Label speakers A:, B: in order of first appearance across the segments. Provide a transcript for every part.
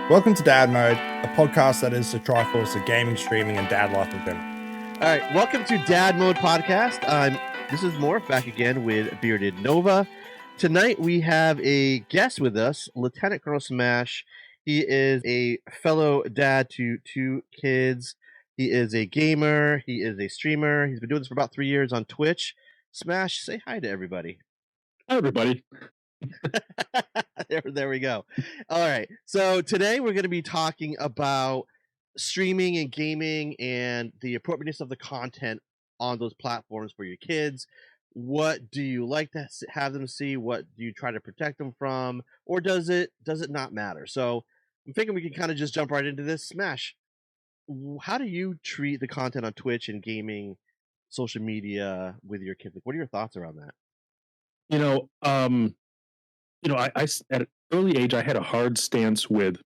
A: Welcome to Dadmode, a podcast that is the Triforce of gaming, streaming, and dad life in general.
B: All right, welcome to Dadmode podcast. This is Morph back again with Bearded Nova. Tonight we have a guest with us, Lieutenant Colonel Smash. He is a fellow dad to two kids. He is a gamer. He is a streamer. He's been doing this for about 3 years on Twitch. Smash, say hi to everybody.
C: Hi, everybody.
B: There we go. All right. So today we're going to be talking about streaming and gaming and the appropriateness of the content on those platforms for your kids. What do you like to have them see? What do you try to protect them from? Or does it not matter? So I'm thinking we can kind of just jump right into this. Smash, how do you treat the content on Twitch and gaming, social media with your kids? Like, what are your thoughts around that?
C: I at an early age, I had a hard stance with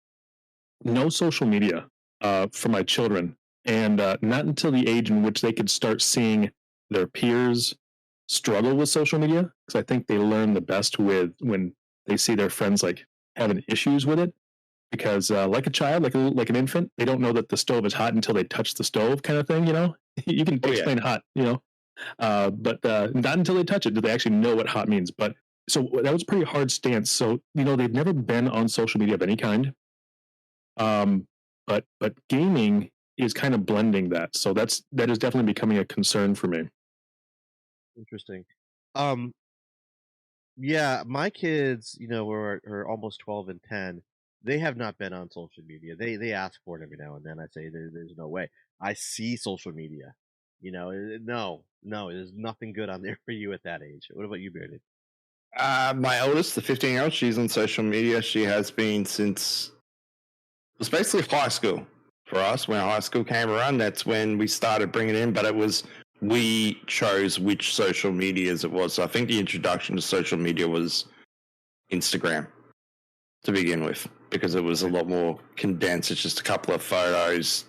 C: no social media for my children, and not until the age in which they could start seeing their peers struggle with social media, because I think they learn the best when they see their friends like having issues with it. Because like a child, like an infant, they don't know that the stove is hot until they touch the stove, kind of thing. You can explain hot, but not until they touch it do they actually know what hot means. But so that was a pretty hard stance. So they've never been on social media of any kind. But gaming is kind of blending that. So that is definitely becoming a concern for me.
B: Interesting. Yeah, my kids, are almost 12 and 10. They have not been on social media. They ask for it every now and then. I say there's no way. I see social media. No, there's nothing good on there for you at that age. What about you, Bearded?
A: My oldest, the 15-year-old, she's on social media. She has been since it was basically high school for us. When high school came around, that's when we started bringing it in. But we chose which social medias it was. So I think the introduction to social media was Instagram to begin with, because it was a lot more condensed. It's just a couple of photos,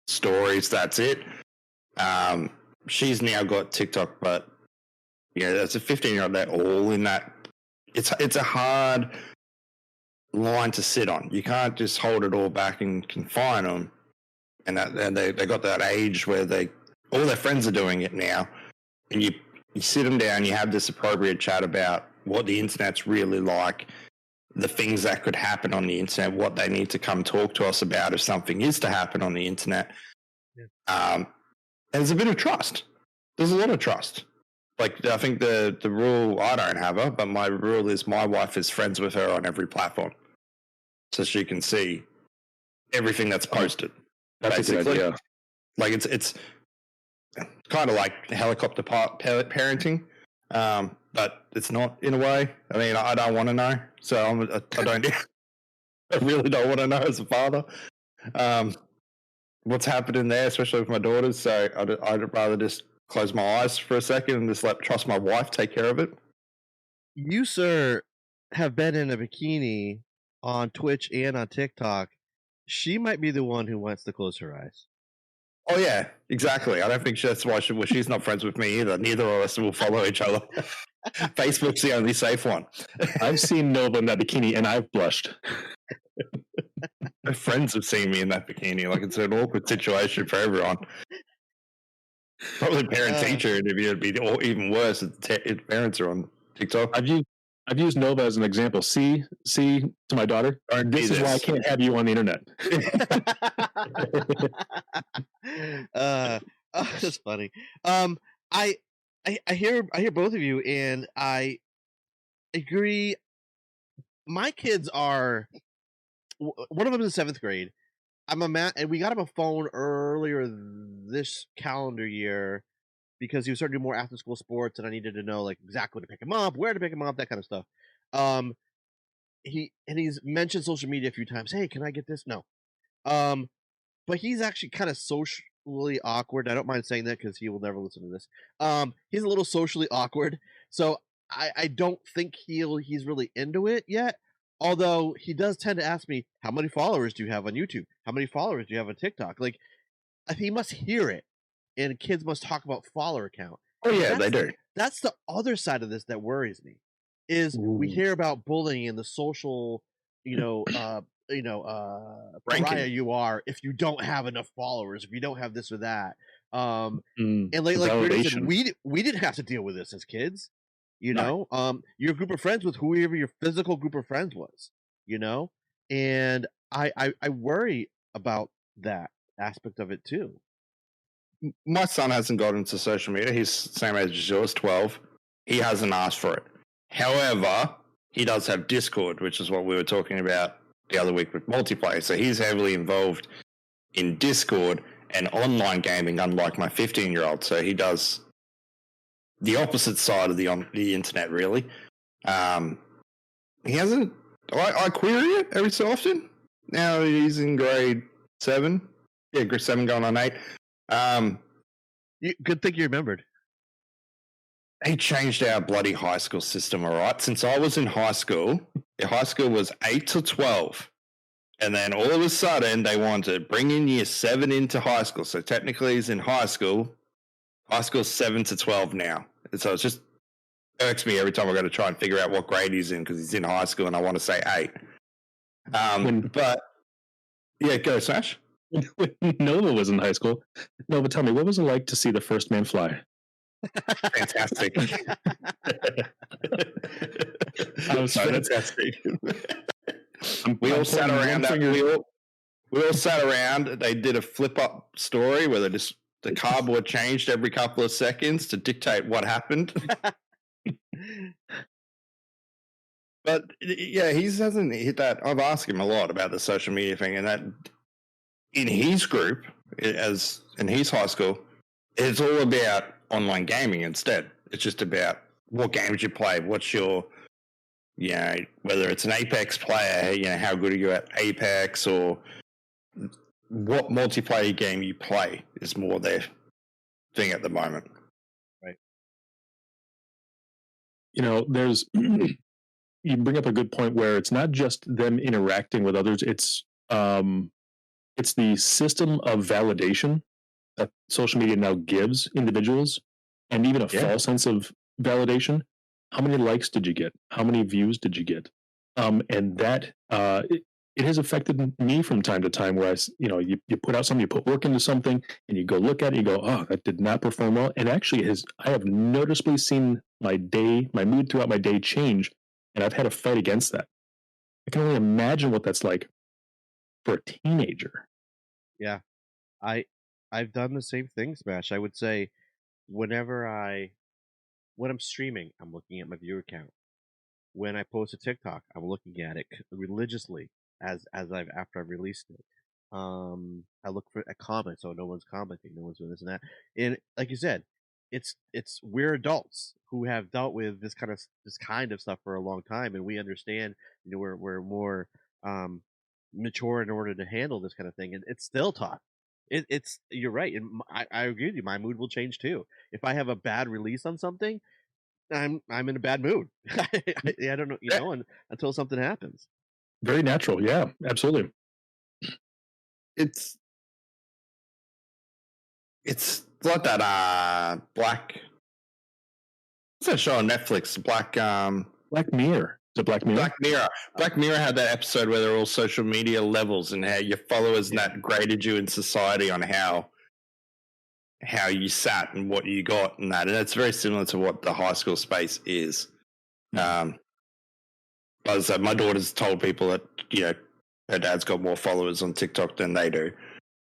A: stories. That's it. She's now got TikTok, but that's a 15-year-old. They're all in that. It's a hard line to sit on. You can't just hold it all back and confine them. And they got that age where all their friends are doing it now, and you sit them down. You have this appropriate chat about what the internet's really like, the things that could happen on the internet, what they need to come talk to us about if something is to happen on the internet. Yeah. And there's a bit of trust. There's a lot of trust. Like, I think the rule, I don't have her, but my rule is my wife is friends with her on every platform, so she can see everything that's posted.
C: That's basically. A good idea.
A: Like, it's kind of like helicopter parenting, but it's not, in a way. I mean, I don't want to know, so I don't. I really don't want to know as a father what's happening there, especially with my daughters. So I'd rather just close my eyes for a second and just trust my wife take care of it.
B: You, sir, have been in a bikini on Twitch and on TikTok. She might be the one who wants to close her eyes.
A: Oh, yeah, exactly. I don't think that's why she's not friends with me either. Neither of us will follow each other. Facebook's the only safe one.
C: I've seen Nova in that bikini, and I've blushed.
A: My friends have seen me in that bikini. Like, it's an awkward situation for everyone. Probably parent-teacher interview would be even worse if parents are on TikTok.
C: I've used Nova as an example. See to my daughter. This is why I can't have you on the internet.
B: That's funny. I hear both of you, and I agree. My kids are. One of them is in 7th grade. And we got him a phone earlier this calendar year because he was starting to do more after school sports, and I needed to know exactly when to pick him up, where to pick him up, that kind of stuff. He's mentioned social media a few times. Hey, can I get this? No. But he's actually kind of socially awkward. I don't mind saying that because he will never listen to this. He's a little socially awkward, so I don't think he's really into it yet. Although he does tend to ask me, how many followers do you have on YouTube? How many followers do you have on TikTok? Like, he must hear it, and kids must talk about follower count.
A: Oh, yeah, they do.
B: That's the other side of this that worries me, is we hear about bullying and the social, pariah you are if you don't have enough followers, if you don't have this or that. And like Brittany said, we didn't have to deal with this as kids. Your group of friends with whoever your physical group of friends was. And I worry about that aspect of it too.
A: My son hasn't got into social media. He's same age as yours, 12. He hasn't asked for it. However, he does have Discord, which is what we were talking about the other week with multiplayer. So he's heavily involved in Discord and online gaming, unlike my 15-year-old. So he does the opposite side of the internet, really. He hasn't. I query it every so often. Now he's in grade 7. Yeah, grade 7 going on 8.
B: Good thing you remembered.
A: They changed our bloody high school system, all right? Since I was in high school, the high school was 8 to 12. And then all of a sudden, they wanted to bring in year 7 into high school. So technically, he's in high school. High school's 7 to 12 now. And so it just irks me every time I've got to try and figure out what grade he's in because he's in high school and I want to say 8. But, yeah, go, Smash.
C: When Nova was in high school, Nova, tell me, what was it like to see the first man fly?
A: Fantastic.
C: I'm sorry, fantastic.
A: We all sat around. They did a flip up story where the cardboard changed every couple of seconds to dictate what happened. But yeah, he hasn't hit that. I've asked him a lot about the social media thing, and that in his group, as in his high school, it's all about online gaming instead. It's just about what games you play, what's your, whether it's an Apex player, how good are you at Apex, or what multiplayer game you play is more their thing at the moment.
B: Right.
C: There's, you bring up a good point where it's not just them interacting with others, it's the system of validation that social media now gives individuals, and even a false sense of validation. How many likes did you get? How many views did you get? And that it has affected me from time to time. Where you put out something, you put work into something, and you go look at it, you go, oh, that did not perform well. And actually, I have noticeably seen my mood throughout my day change, and I've had a fight against that. I can only imagine what that's like for a teenager.
B: Yeah, I've done the same thing, Smash. I would say when I'm streaming, I'm looking at my viewer count. When I post a TikTok, I'm looking at it religiously after I've released it. I look at comments, so no one's commenting, no one's doing this and that. And like you said, it's we're adults who have dealt with this kind of stuff for a long time, and we understand. We're more mature in order to handle this kind of thing, and it's still tough. You're right, and I agree with you. My mood will change too. If I have a bad release on something, I'm in a bad mood. I don't know, until something happens.
C: Very natural, yeah, absolutely.
A: It's like that Black. What's that show on Netflix? Black
C: Mirror. The Black Mirror?
A: Black Mirror. Black Mirror had that episode where they're all social media levels and how your followers and that graded you in society on how you sat and what you got and that. And it's very similar to what the high school space is. As I said, my daughter's told people that, her dad's got more followers on TikTok than they do.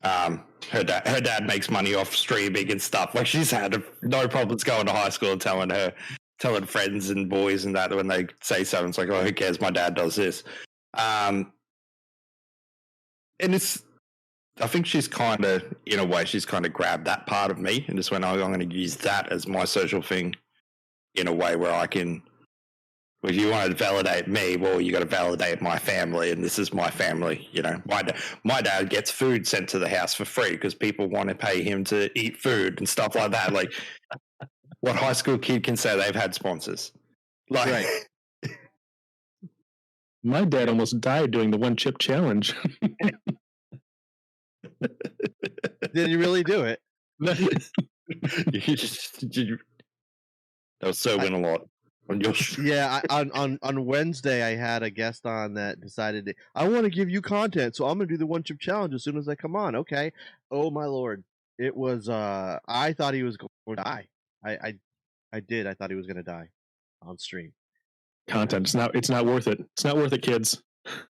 A: Her dad makes money off streaming and stuff. Like, she's had no problems going to high school and telling friends and boys and that when they say something, it's like, oh, who cares? My dad does this. And I think she's kind of, in a way, she's kind of grabbed that part of me and just went, oh, I'm going to use that as my social thing in a way where I can, if you want to validate me, well, you got to validate my family, and this is my family. My dad gets food sent to the house for free because people want to pay him to eat food and stuff like that. Like, what high school kid can say they've had sponsors? Like,
B: right.
C: My dad almost died doing the 1 chip challenge.
B: Did he really do it?
A: That was so win a lot.
B: Yeah, on Wednesday I had a guest on that decided I want to give you content, so I'm gonna do the one chip challenge as soon as I come on. Okay. Oh my lord, it was. I thought he was going to die. I did. I thought he was going to die on stream.
C: Content. It's not worth it. It's not worth it, kids.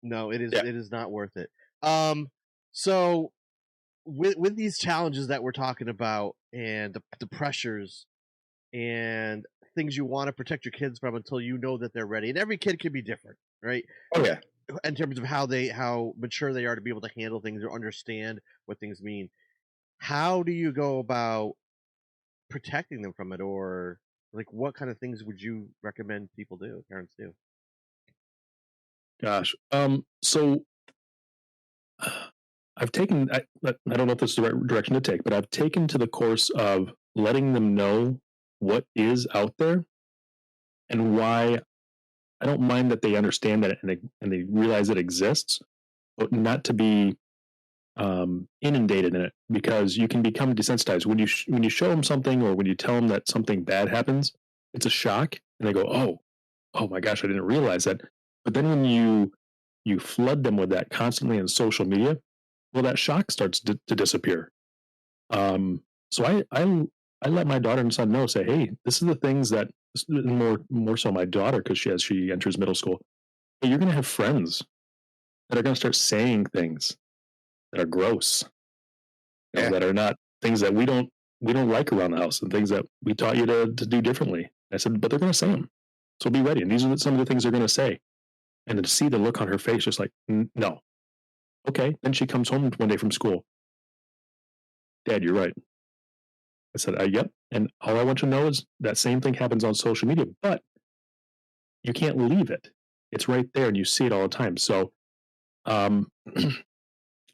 B: No, it is. Yeah. It is not worth it. So with these challenges that we're talking about and the pressures and things you want to protect your kids from until you know that they're ready, and every kid can be different, right?
A: Oh yeah.
B: In terms of how mature they are to be able to handle things or understand what things mean. How do you go about protecting them from it, or like what kind of things would you recommend parents do?
C: Gosh. So I've taken, I don't know if this is the right direction to take, but I've taken to the course of letting them know what is out there and why. I don't mind that they understand that and they realize it exists, but not to be inundated in it, because you can become desensitized when you show them something, or when you tell them that something bad happens. It's a shock, and they go, oh my gosh, I didn't realize that. But then when you flood them with that constantly on social media, well, that shock starts to disappear. So I let my daughter and son know, say, hey, this is the things that, more so my daughter, because she enters middle school. Hey, you're going to have friends that are going to start saying things that are gross, that are not things that we don't like around the house, and things that we taught you to do differently. I said, but they're going to say them, so be ready. And these are some of the things they're going to say. And then to see the look on her face, just like, no. Okay. Then she comes home one day from school. Dad, you're right. I said, yep. And all I want you to know is that same thing happens on social media, but you can't leave it. It's right there, and you see it all the time. So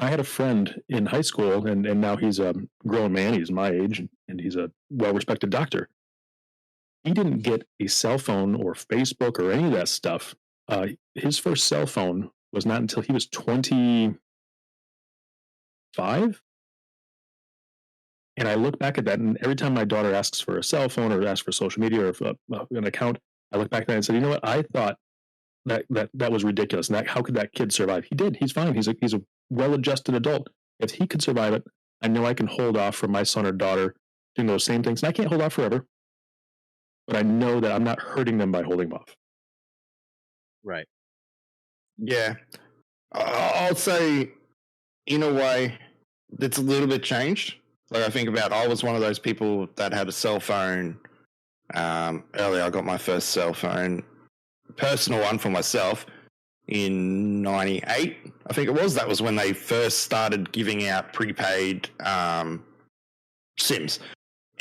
C: I had a friend in high school, and now he's a grown man. He's my age, and he's a well-respected doctor. He didn't get a cell phone or Facebook or any of that stuff. His first cell phone was not until he was 25. And I look back at that, and every time my daughter asks for a cell phone or asks for social media or an account, I look back at that and said, you know what? I thought that was ridiculous. And how could that kid survive? He did. He's fine. He's a well-adjusted adult. If he could survive it, I know I can hold off from my son or daughter doing those same things. And I can't hold off forever, but I know that I'm not hurting them by holding them off.
B: Right.
A: Yeah. I'll say, in a way, it's a little bit changed. Like, I think about, I was one of those people that had a cell phone. Earlier, I got my first cell phone, personal one for myself, in 98, I think it was. That was when they first started giving out prepaid SIMs.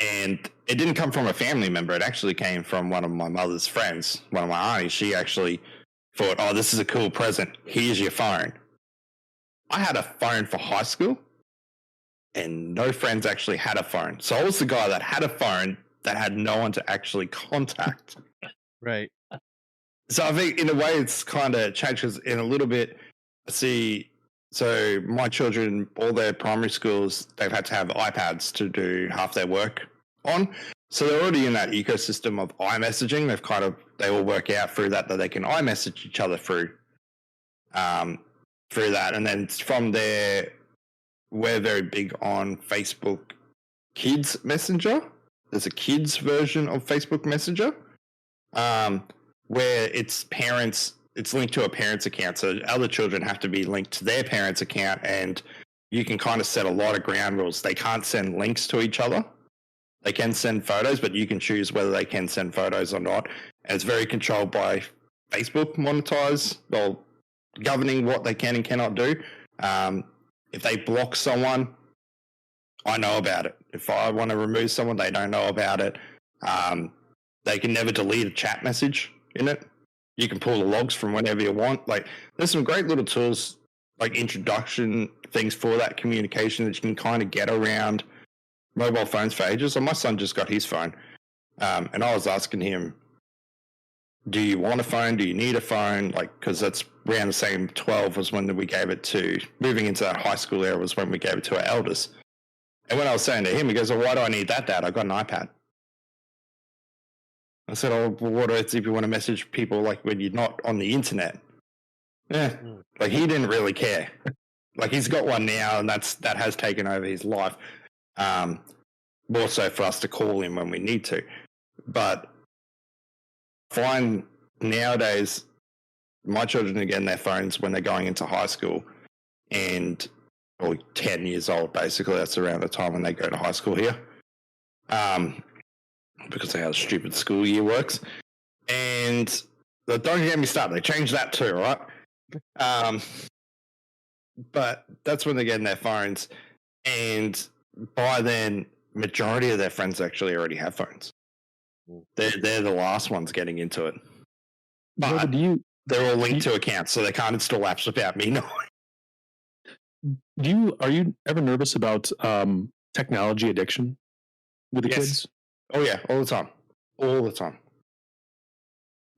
A: And it didn't come from a family member. It actually came from one of my mother's friends, one of my aunties. She actually thought, oh, this is a cool present. Here's your phone. I had a phone for high school, and no friends actually had a phone. So I was the guy that had a phone that had no one to actually contact.
B: Right.
A: So I think in a way it's kind of changed, because in a little bit, I see, so my children, all their primary schools, they've had to have iPads to do half their work on. So they're already in that ecosystem of iMessaging. They all work out through that they can iMessage each other through that. And then from there, we're very big on Facebook Kids Messenger. There's a kids version of Facebook Messenger, where it's linked to a parent's account. So other children have to be linked to their parent's account, and you can kind of set a lot of ground rules. They can't send links to each other. They can send photos, but you can choose whether they can send photos or not. And it's very controlled by Facebook governing what they can and cannot do. If they block someone, I know about it. If I want to remove someone, they don't know about it. They can never delete a chat message in it. You can pull the logs from whenever you want. Like, there's some great little tools, like introduction things for that communication that you can kind of get around mobile phones for ages. So my son just got his phone, and I was asking him, do you want a phone? Do you need a phone? Like, because that's around the same 12 was when we gave it to, moving into that high school era was when we gave it to our eldest. And when I was saying to him, he goes, well, why do I need that, Dad? I got an iPad. I said, oh, well, what if you want to message people like when you're not on the internet? Yeah, like he didn't really care. Like he's got one now, and that has taken over his life. More so for us to call him when we need to. But find nowadays, my children are getting their phones when they're going into high school, and or 10 years old, basically. That's around the time when they go to high school here. Because of how the stupid school year works. And don't get me started. They changed that too, right? But that's when they're getting their phones. And by then, majority of their friends actually already have phones. They're the last ones getting into it. But they're all linked to accounts, so they can't install apps without me knowing.
C: Are you ever nervous about technology addiction with the kids?
A: Oh yeah, all the time.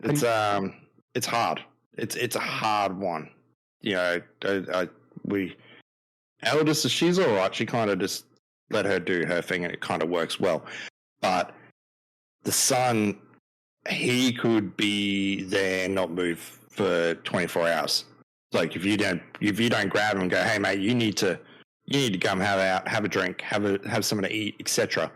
A: It's hard. It's a hard one. You know, eldest, she's all right. She kind of just let her do her thing, and it kind of works well. But the son, he could be there and not move for 24 hours. Like if you don't grab him and go, hey mate, you need to come have a drink, have something to eat, etc.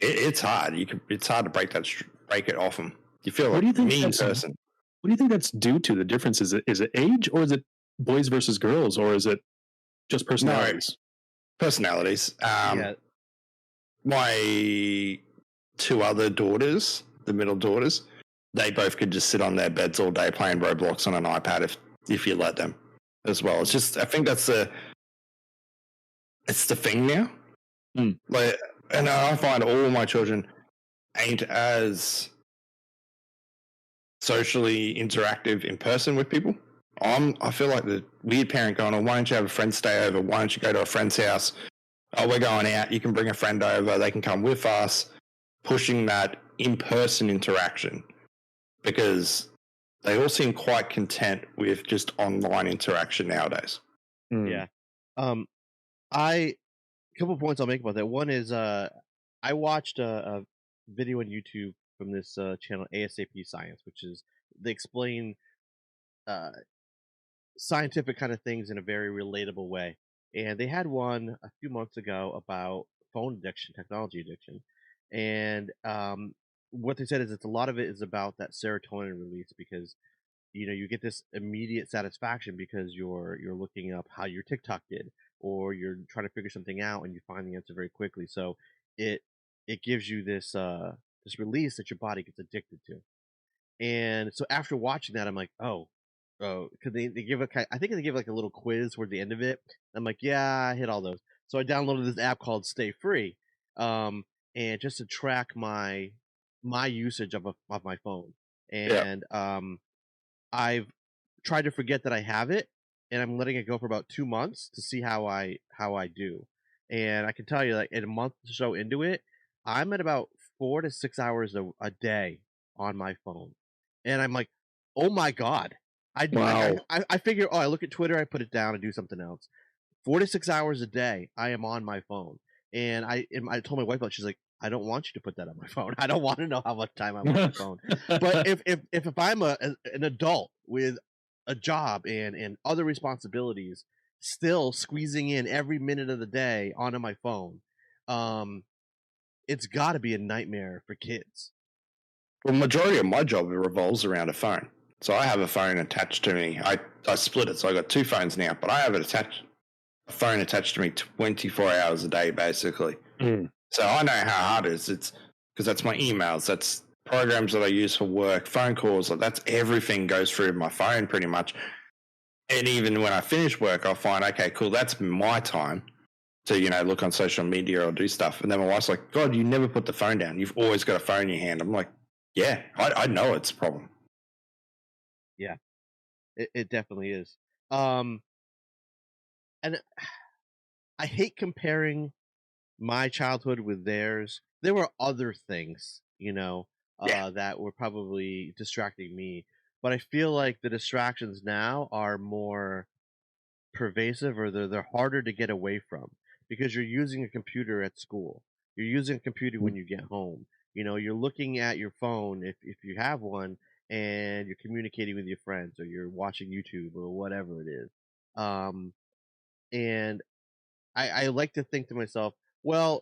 A: It's hard. It's hard to break it off him. You feel like a mean person.
C: What do you think that's due to? The difference is it age, or is it boys versus girls, or is it just personalities?
A: No, personalities. My two other daughters, the middle daughters, they both could just sit on their beds all day playing Roblox on an iPad if you let them as well. It's just, I think it's the thing now. Like, and I find all my children ain't as socially interactive in person with people. I feel like the weird parent going, oh, why don't you have a friend stay over? Why don't you go to a friend's house? Oh, we're going out. You can bring a friend over. They can come with us. Pushing that in-person interaction, because they all seem quite content with just online interaction nowadays.
B: Yeah. A couple of points I'll make about that. One is I watched a video on YouTube from this channel ASAP Science, which is they explain scientific kind of things in a very relatable way. And they had one a few months ago about phone addiction, technology addiction. And what they said is a lot of it is about that serotonin release, because you get this immediate satisfaction because you're looking up how your TikTok did, or you're trying to figure something out and you find the answer very quickly. So it gives you this release that your body gets addicted to. And so after watching that, I'm like, because they give I think they give like a little quiz toward the end of it. I'm like, yeah, I hit all those. So I downloaded this app called Stay Free, and just to track my usage of my phone. And I've tried to forget that I have it, and I'm letting it go for about 2 months to see how I do. And I can tell you, like in a month or so into it, I'm at about 4 to 6 hours a day on my phone, and I'm like, oh my god. I figure, I look at Twitter, I put it down and do something else. 4 to 6 hours a day, I am on my phone. And I told my wife, she's like, I don't want you to put that on my phone. I don't want to know how much time I'm on my phone. But if I'm an adult with a job and other responsibilities, still squeezing in every minute of the day onto my phone, it's got to be a nightmare for kids.
A: Well, majority of my job revolves around a phone. So I have a phone attached to me. I split it, so I got two phones now, but I have a phone attached to me 24 hours a day, basically. So I know how hard it is. It's because that's my emails, that's programs that I use for work, phone calls. That's everything goes through my phone pretty much. And even when I finish work, I'll find, okay, cool, that's my time to look on social media or do stuff. And then my wife's like, God, you never put the phone down. You've always got a phone in your hand. I'm like, yeah, I know it's a problem.
B: Yeah, it definitely is. And I hate comparing my childhood with theirs. There were other things, that were probably distracting me. But I feel like the distractions now are more pervasive, or they're harder to get away from, because you're using a computer at school. You're using a computer when you get home. You're looking at your phone if you have one, and you're communicating with your friends, or you're watching YouTube or whatever it is. And I like to think to myself, well,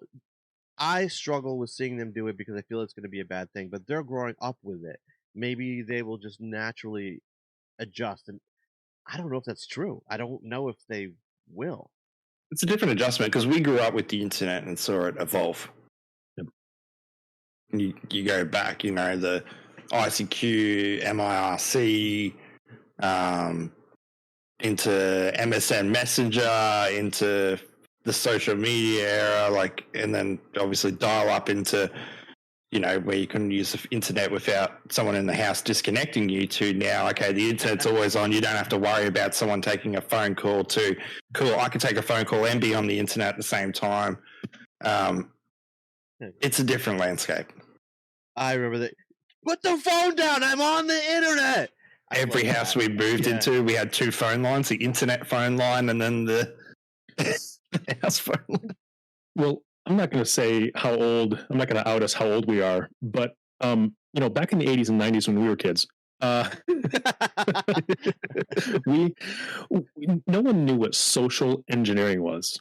B: I struggle with seeing them do it because I feel it's going to be a bad thing, but they're growing up with it. Maybe they will just naturally adjust. And I don't know if that's true. I don't know if they will.
A: It's a different adjustment because we grew up with the internet and saw it evolve. You go back, the ICQ, MIRC, into MSN Messenger, into the social media era, and then obviously dial up into, where you couldn't use the internet without someone in the house disconnecting you, to now, okay, the internet's always on. You don't have to worry about someone taking a phone call, to cool, I can take a phone call and be on the internet at the same time. It's a different landscape.
B: I remember that. Put the phone down. I'm on the internet.
A: Every house we moved into, we had 2 phone lines, the internet phone line and then the house phone line.
C: Well, I'm not going to say how old, I'm not going to out us how old we are, but, back in the 80s and 90s when we were kids, no one knew what social engineering was,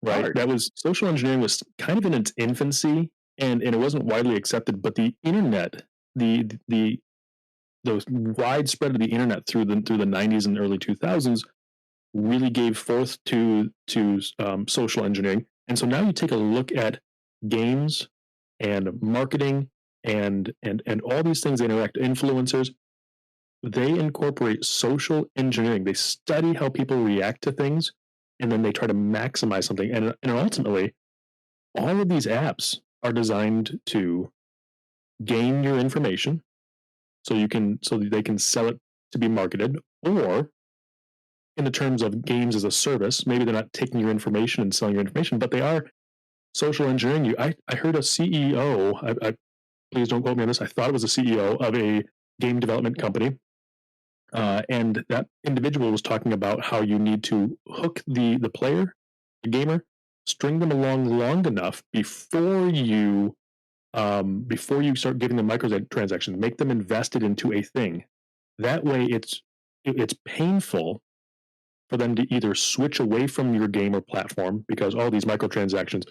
C: right? Social engineering was kind of in its infancy, and it wasn't widely accepted, but the internet, the widespread of the internet through the 90s and early 2000s really gave forth to social engineering. And so now you take a look at games and marketing and all these things that interact, influencers, they incorporate social engineering. They study how people react to things, and then they try to maximize something. And ultimately, all of these apps are designed to gain your information so that they can sell it to be marketed, or in the terms of games as a service, maybe they're not taking your information and selling your information, but they are social engineering you. I heard a CEO, please don't quote me on this, I thought it was a CEO of a game development company, and that individual was talking about how you need to hook the player, the gamer, string them along long enough before you start giving them microtransactions, make them invested into a thing. That way it's painful for them to either switch away from your game or platform, because all these microtransactions,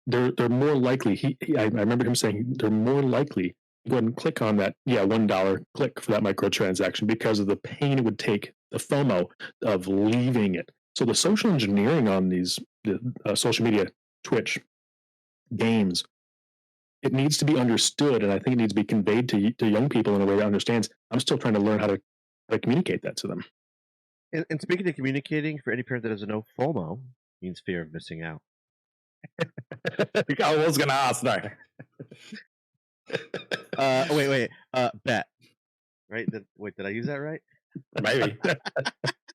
C: they're more likely. I remember him saying they're more likely to go ahead and click on that $1 click for that microtransaction because of the pain it would take, the FOMO of leaving it. So the social engineering on these social media, Twitch, games, it needs to be understood, and I think it needs to be conveyed to young people in a way that understands. I'm still trying to learn how to communicate that to them.
B: And speaking of communicating, for any parent that doesn't know, FOMO means fear of missing out.
A: I was going to ask, no.
B: Wait. Bet. Right? Did I use that right?
A: Maybe.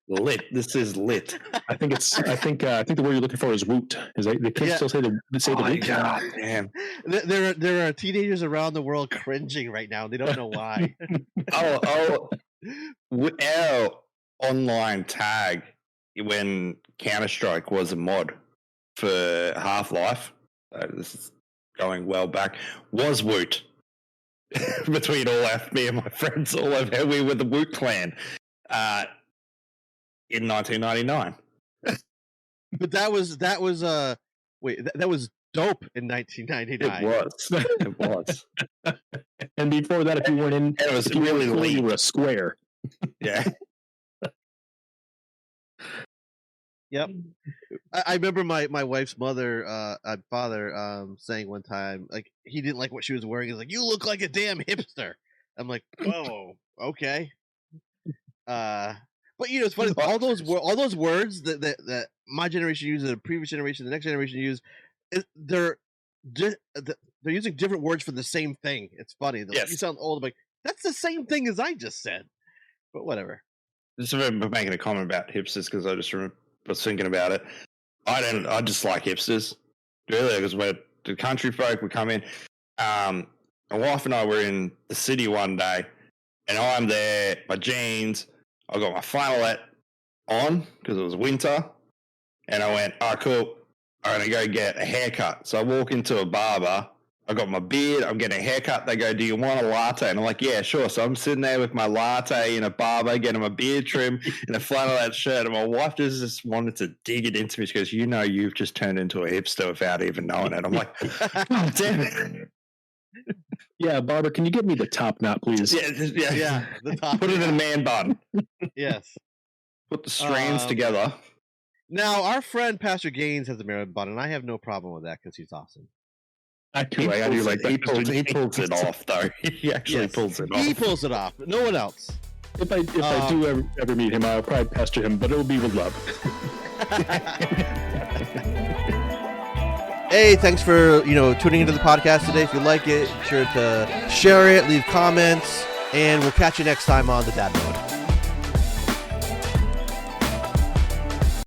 A: Lit. This is lit.
C: I think the word you're looking for is woot. Is that the kids still say the woot?
A: God damn.
B: There are teenagers around the world cringing right now. They don't know why.
A: Our online tag when Counter-Strike was a mod for Half-Life, this is going well back, was woot. Between me and my friends, we were the Woot clan in 1999.
B: But that was that was dope in 1999.
A: It was.
C: And before that, if you weren't in,
A: it was really
C: cool, you were a square.
A: Yeah.
B: Yep. I remember my wife's father saying one time, like, he didn't like what she was wearing. He's like, "You look like a damn hipster." I'm like, "Oh, okay." But it's funny. All those words that my generation uses, the previous generation, the next generation use, they're using different words for the same thing. It's funny.
A: Yes.
B: You sound old. I'm like, that's the same thing as I just said. But whatever.
A: Just remember making a comment about hipsters because I just was thinking about it. I just like hipsters, really, because we're the country folk. We come in. My wife and I were in the city one day, and I'm there, my jeans. I got my flannelette on because it was winter, and I went, "Oh, cool. I'm gonna go get a haircut." So I walk into a barber, I got my beard, I'm getting a haircut. They go, do you want a latte? And I'm like, yeah, sure. So I'm sitting there with my latte in a barber, getting my beard trim in a flannel shirt. And my wife just wanted to dig it into me. She goes, you've just turned into a hipster without even knowing it. I'm like, oh, damn it.
C: Yeah, barber, can you give me the top knot, please?
B: Yeah, the top.
A: Put it in a man bun.
B: Yes.
A: Put the strands together.
B: Now, our friend Pastor Gaines has a man bun, and I have no problem with that because he's awesome.
C: I do like that.
A: He pulls it off, though. He actually pulls it off.
B: He pulls it off, but no one else.
C: If I do ever meet him, I'll probably pastor him, but it'll be with love.
B: Hey, thanks for tuning into the podcast today. If you like it, be sure to share it, leave comments, and we'll catch you next time on the Dadmode.